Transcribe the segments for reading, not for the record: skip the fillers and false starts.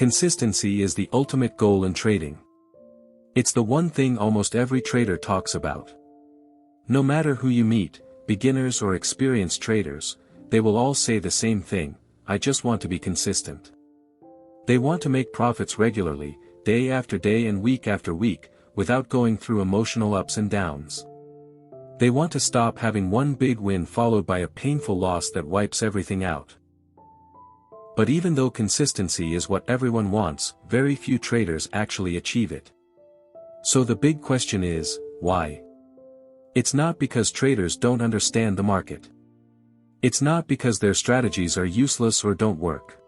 Consistency is the ultimate goal in trading. It's the one thing almost every trader talks about. No matter who you meet, beginners or experienced traders, they will all say the same thing: I just want to be consistent. They want to make profits regularly, day after day and week after week, without going through emotional ups and downs. They want to stop having one big win followed by a painful loss that wipes everything out. But even though consistency is what everyone wants, very few traders actually achieve it. So the big question is, why? It's not because traders don't understand the market. It's not because their strategies are useless or don't work.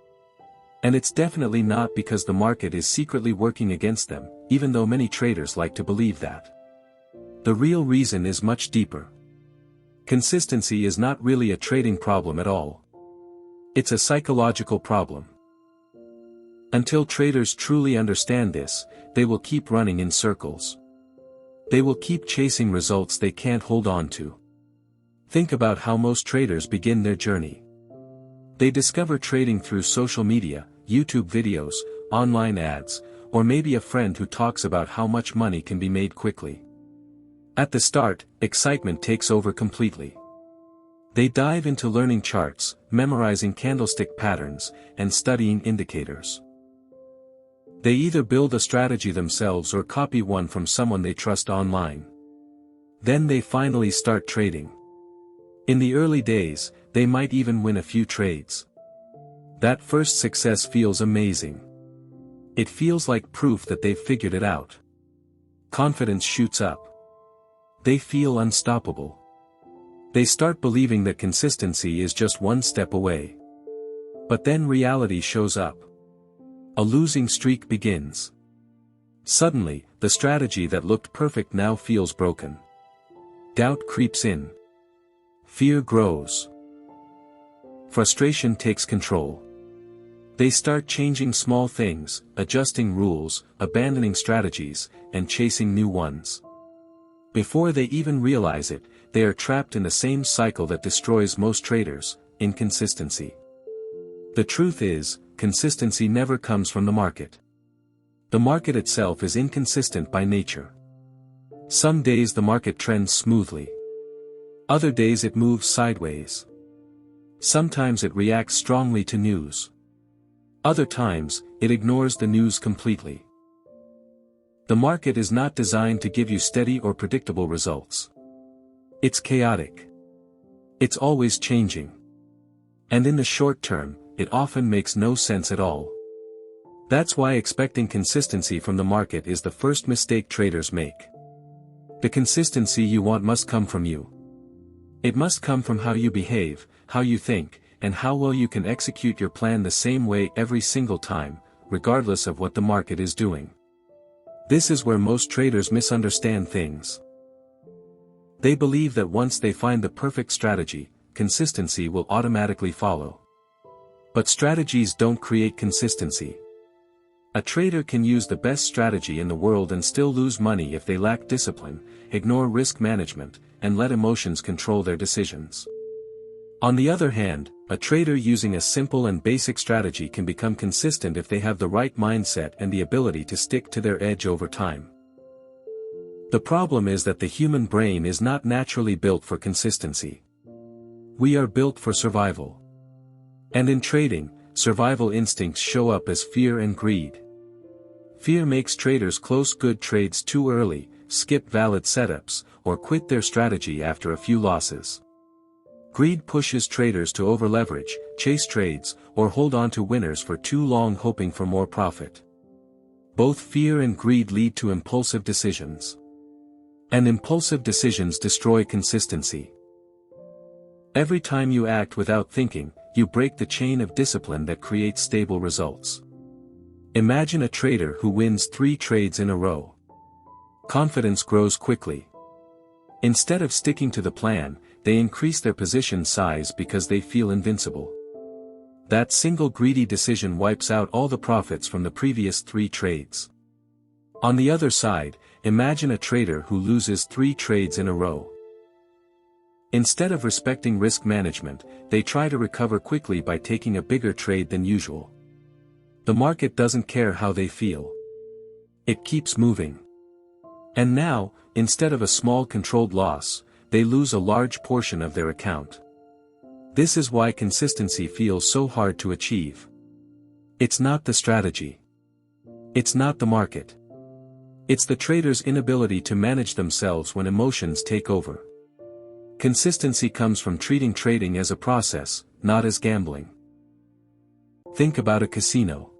And it's definitely not because the market is secretly working against them, even though many traders like to believe that. The real reason is much deeper. Consistency is not really a trading problem at all. It's a psychological problem. Until traders truly understand this, they will keep running in circles. They will keep chasing results they can't hold on to. Think about how most traders begin their journey. They discover trading through social media, YouTube videos, online ads, or maybe a friend who talks about how much money can be made quickly. At the start, excitement takes over completely. They dive into learning charts, memorizing candlestick patterns, and studying indicators. They either build a strategy themselves or copy one from someone they trust online. Then they finally start trading. In the early days, they might even win a few trades. That first success feels amazing. It feels like proof that they've figured it out. Confidence shoots up. They feel unstoppable. They start believing that consistency is just one step away. But then reality shows up. A losing streak begins. Suddenly, the strategy that looked perfect now feels broken. Doubt creeps in. Fear grows. Frustration takes control. They start changing small things, adjusting rules, abandoning strategies, and chasing new ones. Before they even realize it, they are trapped in the same cycle that destroys most traders: inconsistency. The truth is, consistency never comes from the market. The market itself is inconsistent by nature. Some days the market trends smoothly. Other days it moves sideways. Sometimes it reacts strongly to news. Other times, it ignores the news completely. The market is not designed to give you steady or predictable results. It's chaotic. It's always changing. And in the short term, it often makes no sense at all. That's why expecting consistency from the market is the first mistake traders make. The consistency you want must come from you. It must come from how you behave, how you think, and how well you can execute your plan the same way every single time, regardless of what the market is doing. This is where most traders misunderstand things. They believe that once they find the perfect strategy, consistency will automatically follow. But strategies don't create consistency. A trader can use the best strategy in the world and still lose money if they lack discipline, ignore risk management, and let emotions control their decisions. On the other hand, a trader using a simple and basic strategy can become consistent if they have the right mindset and the ability to stick to their edge over time. The problem is that the human brain is not naturally built for consistency. We are built for survival. And in trading, survival instincts show up as fear and greed. Fear makes traders close good trades too early, skip valid setups, or quit their strategy after a few losses. Greed pushes traders to over-leverage, chase trades, or hold on to winners for too long hoping for more profit. Both fear and greed lead to impulsive decisions. And impulsive decisions destroy consistency. Every time you act without thinking, you break the chain of discipline that creates stable results. Imagine a trader who wins 3 trades in a row. Confidence grows quickly. Instead of sticking to the plan, they increase their position size because they feel invincible. That single greedy decision wipes out all the profits from the previous 3 trades. On the other side, imagine a trader who loses 3 trades in a row. Instead of respecting risk management, they try to recover quickly by taking a bigger trade than usual. The market doesn't care how they feel. It keeps moving. And now, instead of a small controlled loss, they lose a large portion of their account. This is why consistency feels so hard to achieve. It's not the strategy. It's not the market. It's the trader's inability to manage themselves when emotions take over. Consistency comes from treating trading as a process, not as gambling. Think about a casino.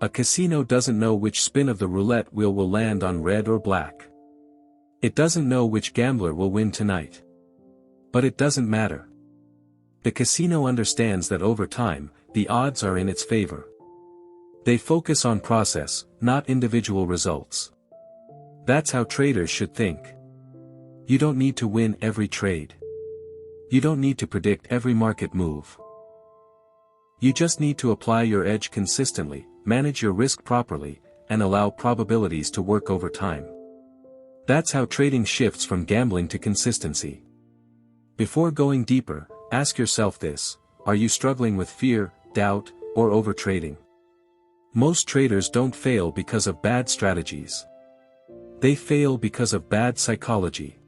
A casino doesn't know which spin of the roulette wheel will land on red or black. It doesn't know which gambler will win tonight. But it doesn't matter. The casino understands that over time, the odds are in its favor. They focus on process, not individual results. That's how traders should think. You don't need to win every trade. You don't need to predict every market move. You just need to apply your edge consistently, manage your risk properly, and allow probabilities to work over time. That's how trading shifts from gambling to consistency. Before going deeper, ask yourself this: are you struggling with fear, doubt, or overtrading? Most traders don't fail because of bad strategies. They fail because of bad psychology.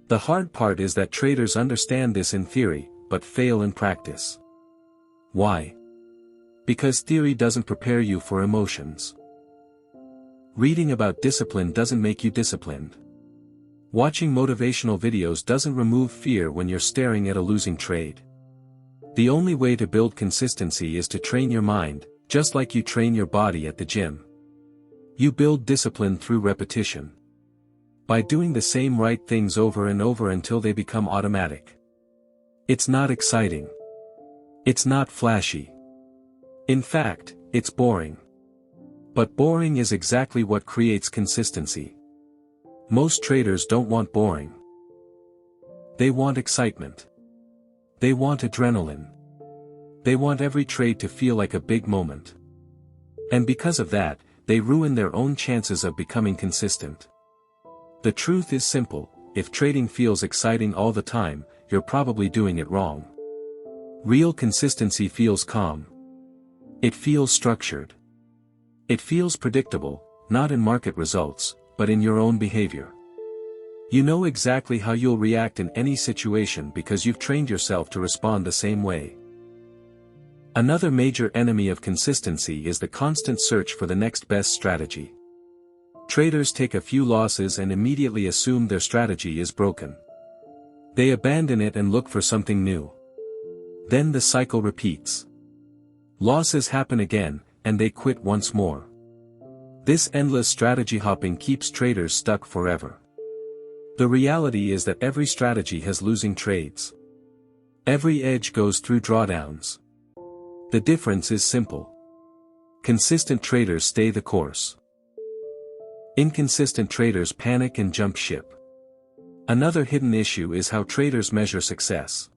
The hard part is that traders understand this in theory, but fail in practice. Why? Because theory doesn't prepare you for emotions. Reading about discipline doesn't make you disciplined. Watching motivational videos doesn't remove fear when you're staring at a losing trade. The only way to build consistency is to train your mind, just like you train your body at the gym. You build discipline through repetition. By doing the same right things over and over until they become automatic. It's not exciting. It's not flashy. In fact, it's boring. But boring is exactly what creates consistency. Most traders don't want boring. They want excitement. They want adrenaline. They want every trade to feel like a big moment. And because of that, they ruin their own chances of becoming consistent. The truth is simple: if trading feels exciting all the time, you're probably doing it wrong. Real consistency feels calm. It feels structured. It feels predictable, not in market results, but in your own behavior. You know exactly how you'll react in any situation because you've trained yourself to respond the same way. Another major enemy of consistency is the constant search for the next best strategy. Traders take a few losses and immediately assume their strategy is broken. They abandon it and look for something new. Then the cycle repeats. Losses happen again, and they quit once more. This endless strategy hopping keeps traders stuck forever. The reality is that every strategy has losing trades. Every edge goes through drawdowns. The difference is simple. Consistent traders stay the course. Inconsistent traders panic and jump ship. Another hidden issue is how traders measure success.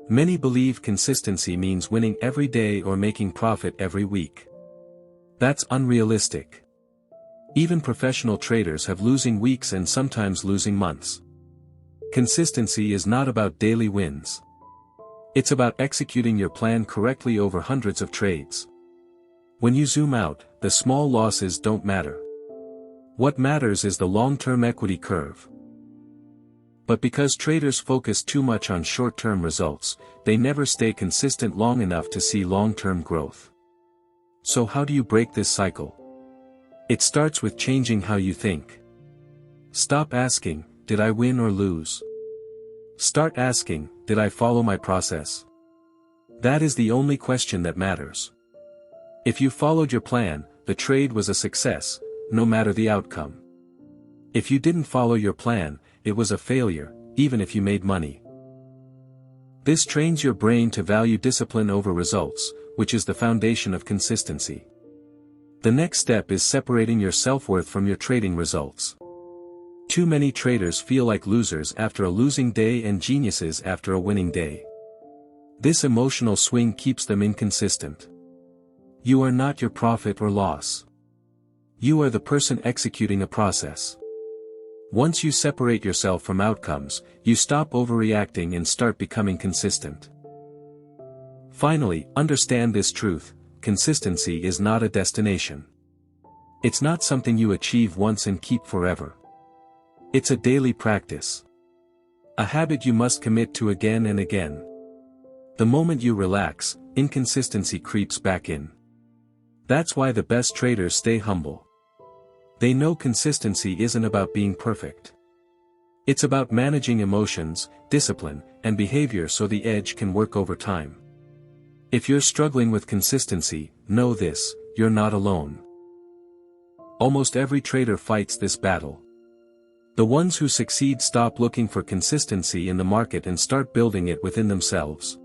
Many believe consistency means winning every day or making profit every week. That's unrealistic. Even professional traders have losing weeks and sometimes losing months. Consistency is not about daily wins. It's about executing your plan correctly over hundreds of trades. When you zoom out, the small losses don't matter. What matters is the long-term equity curve. But because traders focus too much on short-term results, they never stay consistent long enough to see long-term growth. So how do you break this cycle? It starts with changing how you think. Stop asking, did I win or lose? Start asking, did I follow my process? That is the only question that matters. If you followed your plan, the trade was a success, no matter the outcome. If you didn't follow your plan, it was a failure, even if you made money. This trains your brain to value discipline over results, which is the foundation of consistency. The next step is separating your self-worth from your trading results. Too many traders feel like losers after a losing day and geniuses after a winning day. This emotional swing keeps them inconsistent. You are not your profit or loss. You are the person executing a process. Once you separate yourself from outcomes, you stop overreacting and start becoming consistent. Finally, understand this truth: consistency is not a destination. It's not something you achieve once and keep forever. It's a daily practice. A habit you must commit to again and again. The moment you relax, inconsistency creeps back in. That's why the best traders stay humble. They know consistency isn't about being perfect. It's about managing emotions, discipline, and behavior so the edge can work over time. If you're struggling with consistency, know this: you're not alone. Almost every trader fights this battle. The ones who succeed stop looking for consistency in the market and start building it within themselves.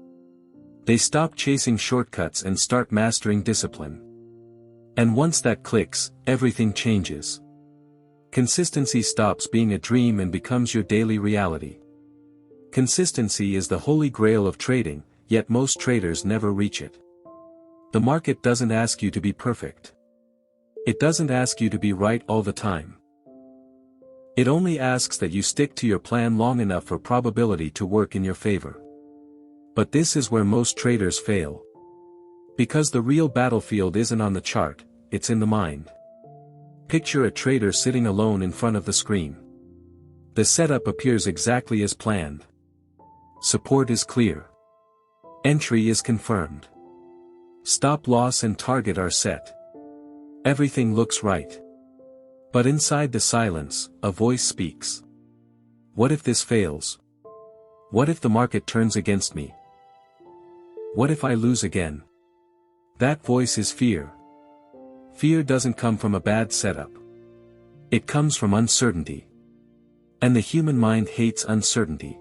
They stop chasing shortcuts and start mastering discipline. And once that clicks, everything changes. Consistency stops being a dream and becomes your daily reality. Consistency is the holy grail of trading, yet most traders never reach it. The market doesn't ask you to be perfect. It doesn't ask you to be right all the time. It only asks that you stick to your plan long enough for probability to work in your favor. But this is where most traders fail. Because the real battlefield isn't on the chart, it's in the mind. Picture a trader sitting alone in front of the screen. The setup appears exactly as planned. Support is clear. Entry is confirmed. Stop loss and target are set. Everything looks right. But inside the silence, a voice speaks. What if this fails? What if the market turns against me? What if I lose again? That voice is fear. Fear doesn't come from a bad setup. It comes from uncertainty. And the human mind hates uncertainty.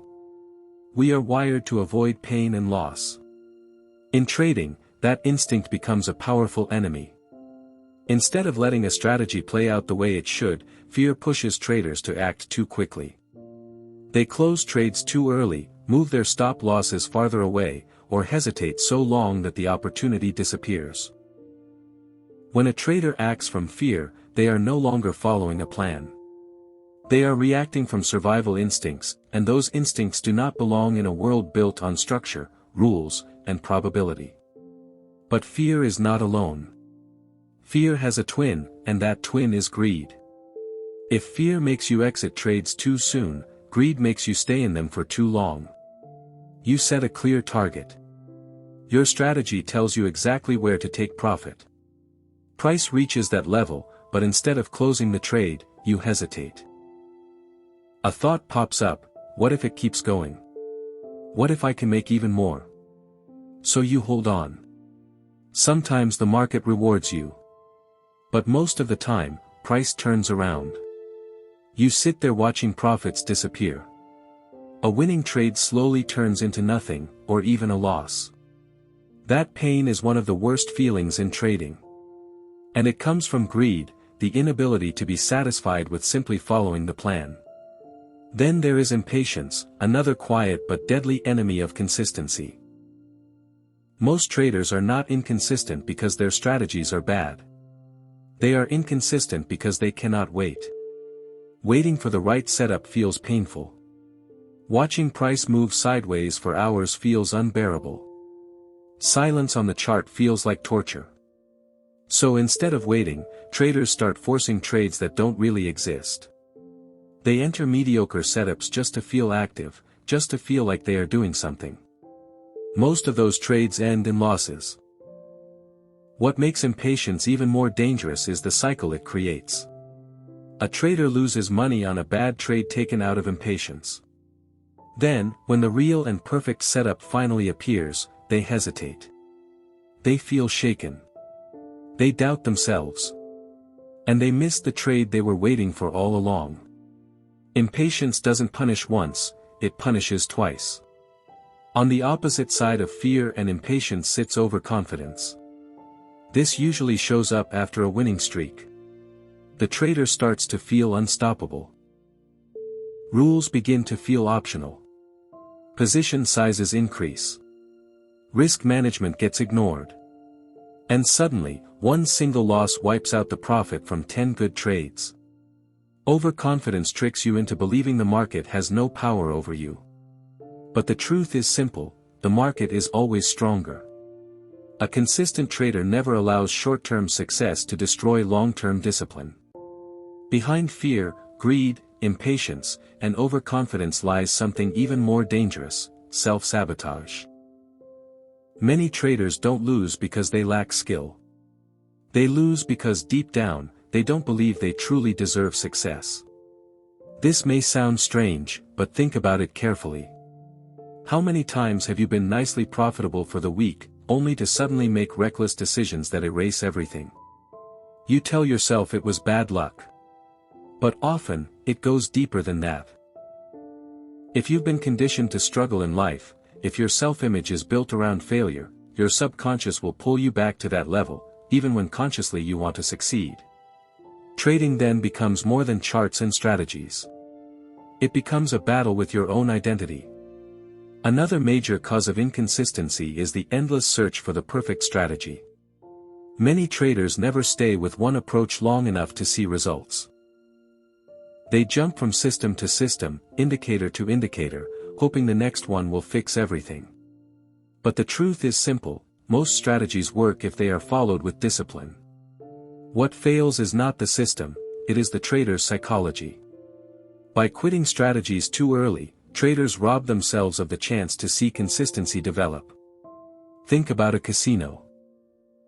We are wired to avoid pain and loss. In trading, that instinct becomes a powerful enemy. Instead of letting a strategy play out the way it should, fear pushes traders to act too quickly. They close trades too early, move their stop losses farther away, or hesitate so long that the opportunity disappears. When a trader acts from fear, they are no longer following a plan. They are reacting from survival instincts, and those instincts do not belong in a world built on structure, rules, and probability. But fear is not alone. Fear has a twin, and that twin is greed. If fear makes you exit trades too soon, greed makes you stay in them for too long. You set a clear target. Your strategy tells you exactly where to take profit. Price reaches that level, but instead of closing the trade, you hesitate. A thought pops up: what if it keeps going? What if I can make even more? So you hold on. Sometimes the market rewards you. But most of the time, price turns around. You sit there watching profits disappear. A winning trade slowly turns into nothing, or even a loss. That pain is one of the worst feelings in trading. And it comes from greed, the inability to be satisfied with simply following the plan. Then there is impatience, another quiet but deadly enemy of consistency. Most traders are not inconsistent because their strategies are bad. They are inconsistent because they cannot wait. Waiting for the right setup feels painful. Watching price move sideways for hours feels unbearable. Silence on the chart feels like torture. So instead of waiting, traders start forcing trades that don't really exist. They enter mediocre setups just to feel active, just to feel like they are doing something. Most of those trades end in losses. What makes impatience even more dangerous is the cycle it creates. A trader loses money on a bad trade taken out of impatience. Then, when the real and perfect setup finally appears, they hesitate. They feel shaken. They doubt themselves. And they miss the trade they were waiting for all along. Impatience doesn't punish once, it punishes twice. On the opposite side of fear and impatience sits overconfidence. This usually shows up after a winning streak. The trader starts to feel unstoppable. Rules begin to feel optional. Position sizes increase. Risk management gets ignored. And suddenly, one single loss wipes out the profit from 10 good trades. Overconfidence tricks you into believing the market has no power over you. But the truth is simple: the market is always stronger. A consistent trader never allows short-term success to destroy long-term discipline. Behind fear, greed, impatience, and overconfidence lies something even more dangerous: self-sabotage. Many traders don't lose because they lack skill. They lose because deep down, they don't believe they truly deserve success. This may sound strange, but think about it carefully. How many times have you been nicely profitable for the week, only to suddenly make reckless decisions that erase everything? You tell yourself it was bad luck. But often, it goes deeper than that. If you've been conditioned to struggle in life, if your self-image is built around failure, your subconscious will pull you back to that level, even when consciously you want to succeed. Trading then becomes more than charts and strategies. It becomes a battle with your own identity. Another major cause of inconsistency is the endless search for the perfect strategy. Many traders never stay with one approach long enough to see results. They jump from system to system, indicator to indicator, hoping the next one will fix everything. But the truth is simple: most strategies work if they are followed with discipline. What fails is not the system, it is the trader's psychology. By quitting strategies too early, traders rob themselves of the chance to see consistency develop. Think about a casino.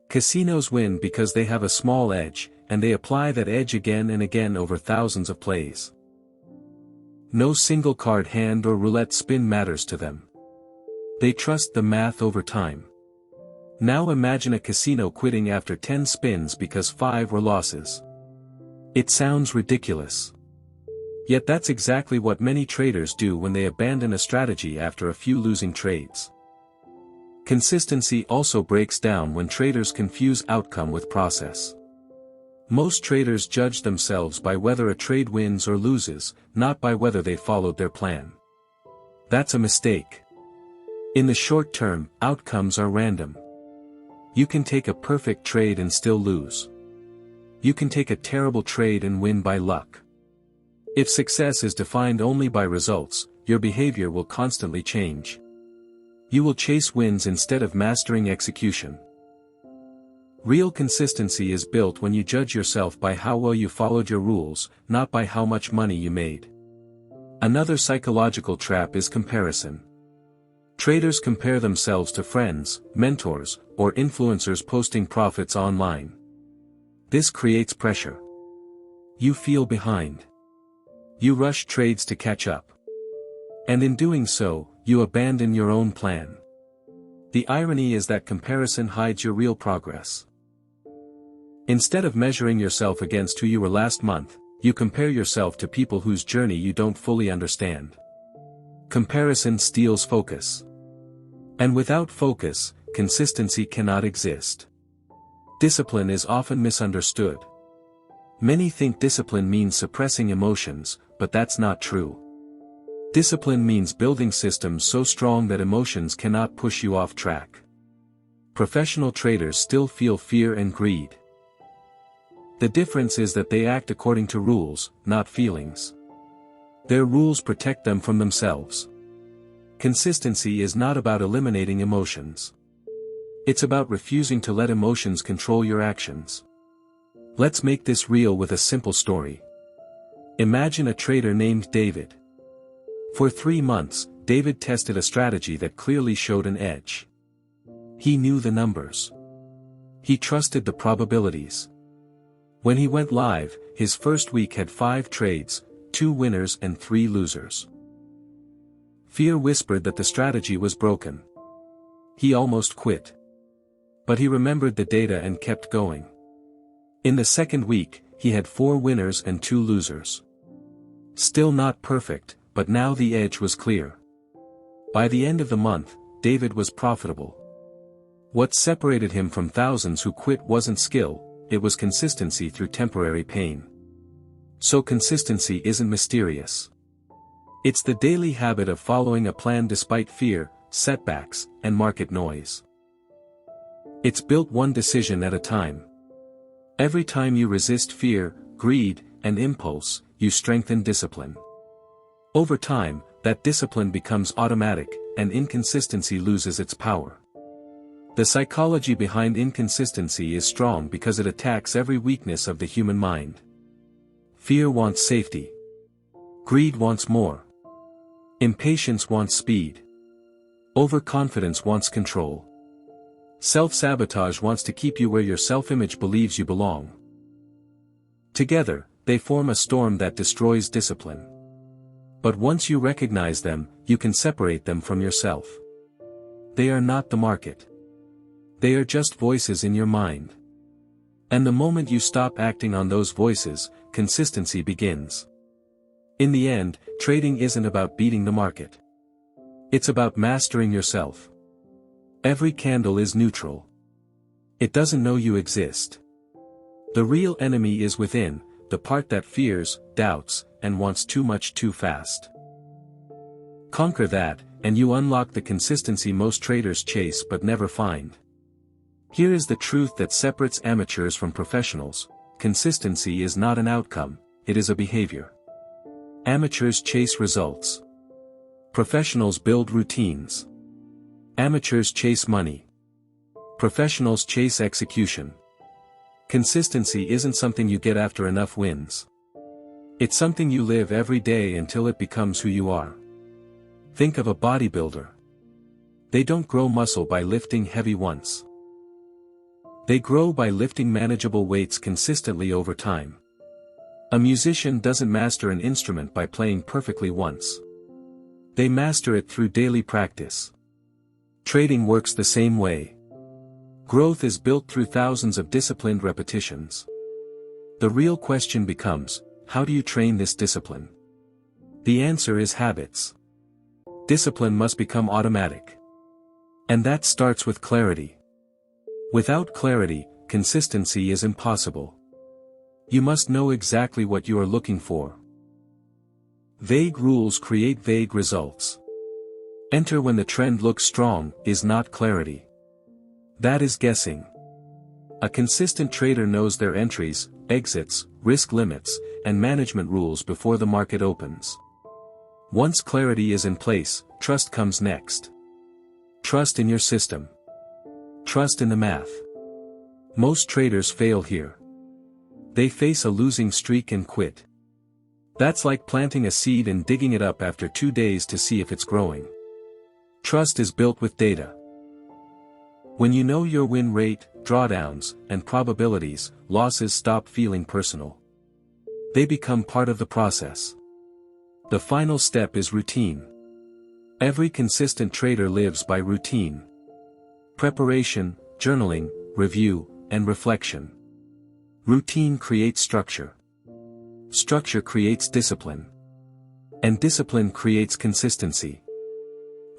Casinos win because they have a small edge, and they apply that edge again and again over thousands of plays. No single card hand or roulette spin matters to them. They trust the math over time. Now imagine a casino quitting after 10 spins because 5 were losses. It sounds ridiculous. Yet that's exactly what many traders do when they abandon a strategy after a few losing trades. Consistency also breaks down when traders confuse outcome with process. Most traders judge themselves by whether a trade wins or loses, not by whether they followed their plan. That's a mistake. In the short term, outcomes are random. You can take a perfect trade and still lose. You can take a terrible trade and win by luck. If success is defined only by results, your behavior will constantly change. You will chase wins instead of mastering execution. Real consistency is built when you judge yourself by how well you followed your rules, not by how much money you made. Another psychological trap is comparison. Traders compare themselves to friends, mentors, or influencers posting profits online. This creates pressure. You feel behind. You rush trades to catch up. And in doing so, you abandon your own plan. The irony is that comparison hides your real progress. Instead of measuring yourself against who you were last month, you compare yourself to people whose journey you don't fully understand. Comparison steals focus. And without focus, consistency cannot exist. Discipline is often misunderstood. Many think discipline means suppressing emotions, but that's not true. Discipline means building systems so strong that emotions cannot push you off track. Professional traders still feel fear and greed. The difference is that they act according to rules, not feelings. Their rules protect them from themselves. Consistency is not about eliminating emotions. It's about refusing to let emotions control your actions. Let's make this real with a simple story. Imagine a trader named David. For 3 months, David tested a strategy that clearly showed an edge. He knew the numbers. He trusted the probabilities. When he went live, his first week had 5 trades, 2 winners and 3 losers. Fear whispered that the strategy was broken. He almost quit. But he remembered the data and kept going. In the second week, he had 4 winners and 2 losers. Still not perfect, but now the edge was clear. By the end of the month, David was profitable. What separated him from thousands who quit wasn't skill, it was consistency through temporary pain. So consistency isn't mysterious. It's the daily habit of following a plan despite fear, setbacks, and market noise. It's built one decision at a time. Every time you resist fear, greed, and impulse, you strengthen discipline. Over time, that discipline becomes automatic, and inconsistency loses its power. The psychology behind inconsistency is strong because it attacks every weakness of the human mind. Fear wants safety. Greed wants more. Impatience wants speed. Overconfidence wants control. Self-sabotage wants to keep you where your self-image believes you belong. Together, they form a storm that destroys discipline. But once you recognize them, you can separate them from yourself. They are not the market. They are just voices in your mind. And the moment you stop acting on those voices, consistency begins. In the end, trading isn't about beating the market. It's about mastering yourself. Every candle is neutral. It doesn't know you exist. The real enemy is within, the part that fears, doubts, and wants too much too fast. Conquer that, and you unlock the consistency most traders chase but never find. Here is the truth that separates amateurs from professionals: consistency is not an outcome, it is a behavior. Amateurs chase results. Professionals build routines. Amateurs chase money. Professionals chase execution. Consistency isn't something you get after enough wins. It's something you live every day until it becomes who you are. Think of a bodybuilder. They don't grow muscle by lifting heavy once. They grow by lifting manageable weights consistently over time. A musician doesn't master an instrument by playing perfectly once. They master it through daily practice. Trading works the same way. Growth is built through thousands of disciplined repetitions. The real question becomes, how do you train this discipline? The answer is habits. Discipline must become automatic. And that starts with clarity. Without clarity, consistency is impossible. You must know exactly what you are looking for. Vague rules create vague results. Enter when the trend looks strong is not clarity. That is guessing. A consistent trader knows their entries, exits, risk limits, and management rules before the market opens. Once clarity is in place, trust comes next. Trust in your system. Trust in the math. Most traders fail here. They face a losing streak and quit. That's like planting a seed and digging it up after 2 days to see if it's growing. Trust is built with data. When you know your win rate, drawdowns, and probabilities, losses stop feeling personal. They become part of the process. The final step is routine. Every consistent trader lives by routine. Preparation, journaling, review, and reflection. Routine creates structure. Structure creates discipline. And discipline creates consistency.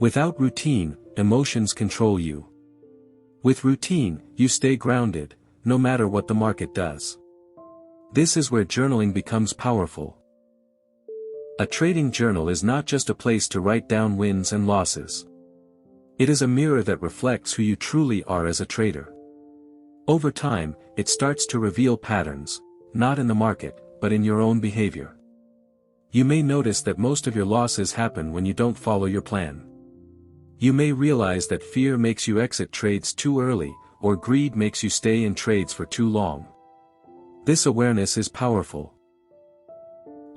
Without routine, emotions control you. With routine, you stay grounded, no matter what the market does. This is where journaling becomes powerful. A trading journal is not just a place to write down wins and losses. It is a mirror that reflects who you truly are as a trader. Over time, it starts to reveal patterns, not in the market, but in your own behavior. You may notice that most of your losses happen when you don't follow your plan. You may realize that fear makes you exit trades too early, or greed makes you stay in trades for too long. This awareness is powerful.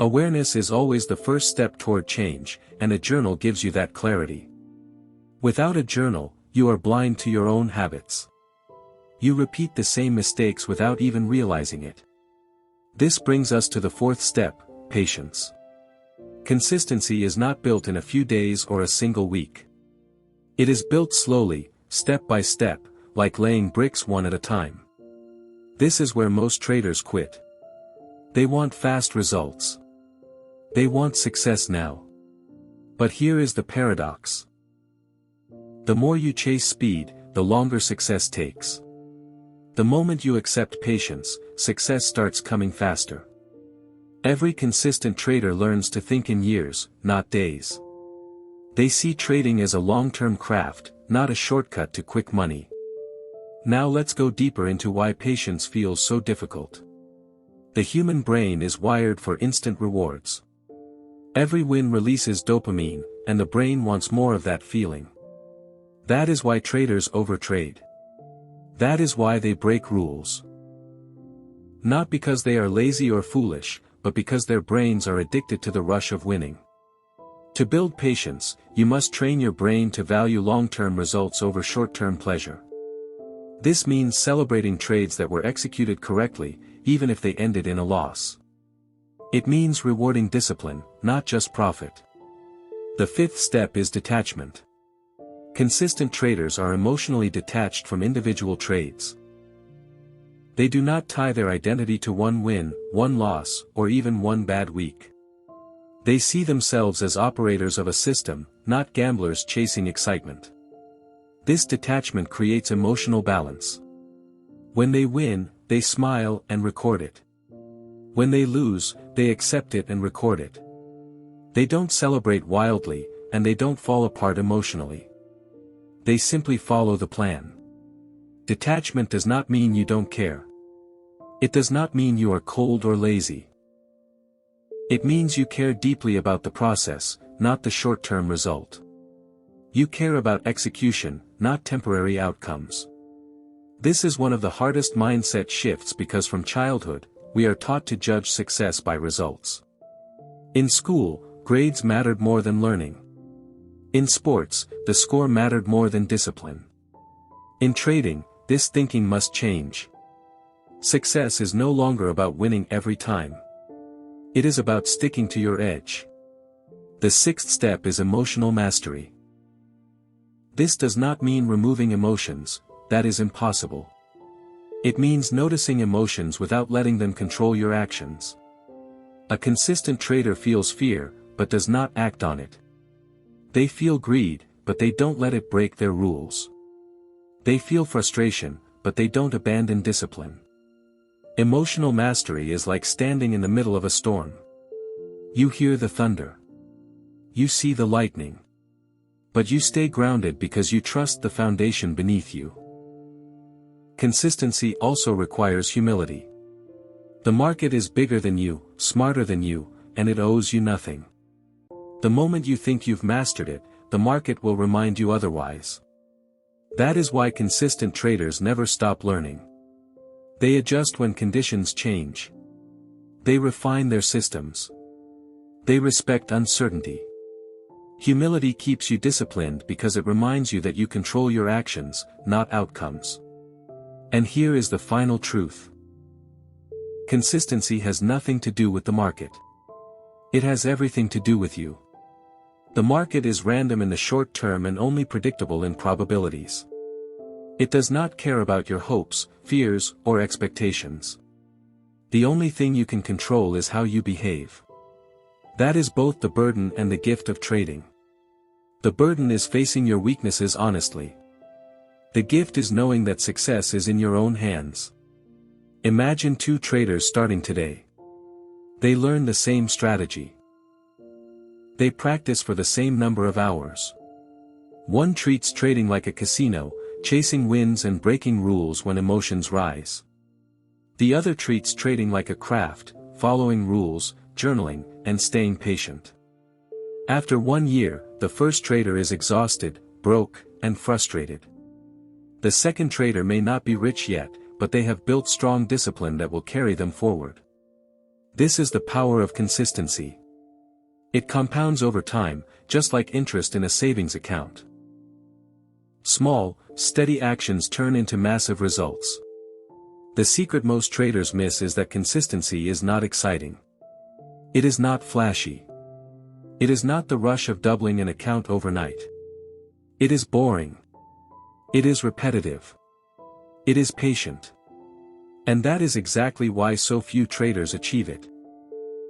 Awareness is always the first step toward change, and a journal gives you that clarity. Without a journal, you are blind to your own habits. You repeat the same mistakes without even realizing it. This brings us to the fourth step, patience. Consistency is not built in a few days or a single week. It is built slowly, step by step, like laying bricks one at a time. This is where most traders quit. They want fast results. They want success now. But here is the paradox. The more you chase speed, the longer success takes. The moment you accept patience, success starts coming faster. Every consistent trader learns to think in years, not days. They see trading as a long-term craft, not a shortcut to quick money. Now let's go deeper into why patience feels so difficult. The human brain is wired for instant rewards. Every win releases dopamine, and the brain wants more of that feeling. That is why traders overtrade. That is why they break rules. Not because they are lazy or foolish, but because their brains are addicted to the rush of winning. To build patience, you must train your brain to value long-term results over short-term pleasure. This means celebrating trades that were executed correctly, even if they ended in a loss. It means rewarding discipline, not just profit. The fifth step is detachment. Consistent traders are emotionally detached from individual trades. They do not tie their identity to one win, one loss, or even one bad week. They see themselves as operators of a system, not gamblers chasing excitement. This detachment creates emotional balance. When they win, they smile and record it. When they lose, they accept it and record it. They don't celebrate wildly, and they don't fall apart emotionally. They simply follow the plan. Detachment does not mean you don't care. It does not mean you are cold or lazy. It means you care deeply about the process, not the short-term result. You care about execution, not temporary outcomes. This is one of the hardest mindset shifts because from childhood, we are taught to judge success by results. In school, grades mattered more than learning. In sports, the score mattered more than discipline. In trading, this thinking must change. Success is no longer about winning every time. It is about sticking to your edge. The sixth step is emotional mastery. This does not mean removing emotions, that is impossible. It means noticing emotions without letting them control your actions. A consistent trader feels fear, but does not act on it. They feel greed, but they don't let it break their rules. They feel frustration, but they don't abandon discipline. Emotional mastery is like standing in the middle of a storm. You hear the thunder. You see the lightning. But you stay grounded because you trust the foundation beneath you. Consistency also requires humility. The market is bigger than you, smarter than you, and it owes you nothing. The moment you think you've mastered it, the market will remind you otherwise. That is why consistent traders never stop learning. They adjust when conditions change. They refine their systems. They respect uncertainty. Humility keeps you disciplined because it reminds you that you control your actions, not outcomes. And here is the final truth. Consistency has nothing to do with the market. It has everything to do with you. The market is random in the short term and only predictable in probabilities. It does not care about your hopes, fears, or expectations. The only thing you can control is how you behave. That is both the burden and the gift of trading. The burden is facing your weaknesses honestly. The gift is knowing that success is in your own hands. Imagine two traders starting today. They learn the same strategy. They practice for the same number of hours. One treats trading like a casino, chasing wins and breaking rules when emotions rise. The other treats trading like a craft, following rules, journaling, and staying patient. After 1 year, the first trader is exhausted, broke, and frustrated. The second trader may not be rich yet, but they have built strong discipline that will carry them forward. This is the power of consistency. It compounds over time, just like interest in a savings account. Small, steady actions turn into massive results. The secret most traders miss is that consistency is not exciting. It is not flashy. It is not the rush of doubling an account overnight. It is boring. It is repetitive. It is patient. And that is exactly why so few traders achieve it.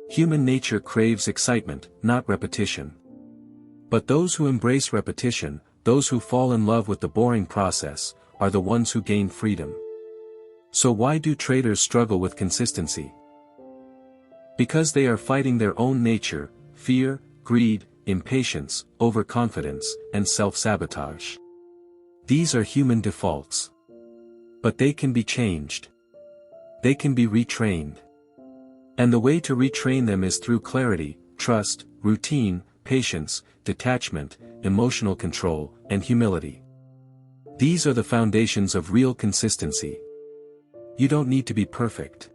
Human nature craves excitement, not repetition. But those who embrace repetition, those who fall in love with the boring process, are the ones who gain freedom. So why do traders struggle with consistency? Because they are fighting their own nature, fear, greed, impatience, overconfidence, and self-sabotage. These are human defaults. But they can be changed. They can be retrained. And the way to retrain them is through clarity, trust, routine, patience, detachment, emotional control, and humility. These are the foundations of real consistency. You don't need to be perfect.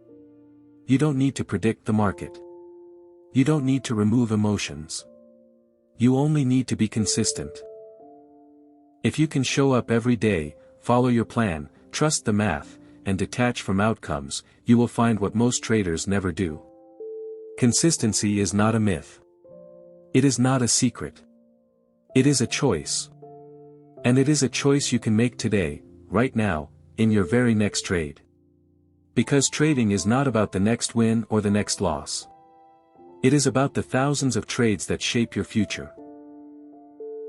You don't need to predict the market. You don't need to remove emotions. You only need to be consistent. If you can show up every day, follow your plan, trust the math, and detach from outcomes, you will find what most traders never do. Consistency is not a myth. It is not a secret. It is a choice. And it is a choice you can make today, right now, in your very next trade. Because trading is not about the next win or the next loss. It is about the thousands of trades that shape your future.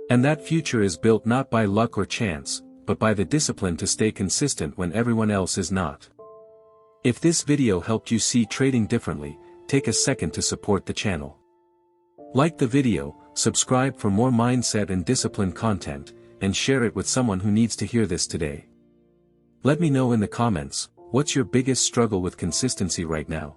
And that future is built not by luck or chance, but by the discipline to stay consistent when everyone else is not. If this video helped you see trading differently, take a second to support the channel. Like the video, subscribe for more mindset and discipline content, and share it with someone who needs to hear this today. Let me know in the comments, what's your biggest struggle with consistency right now?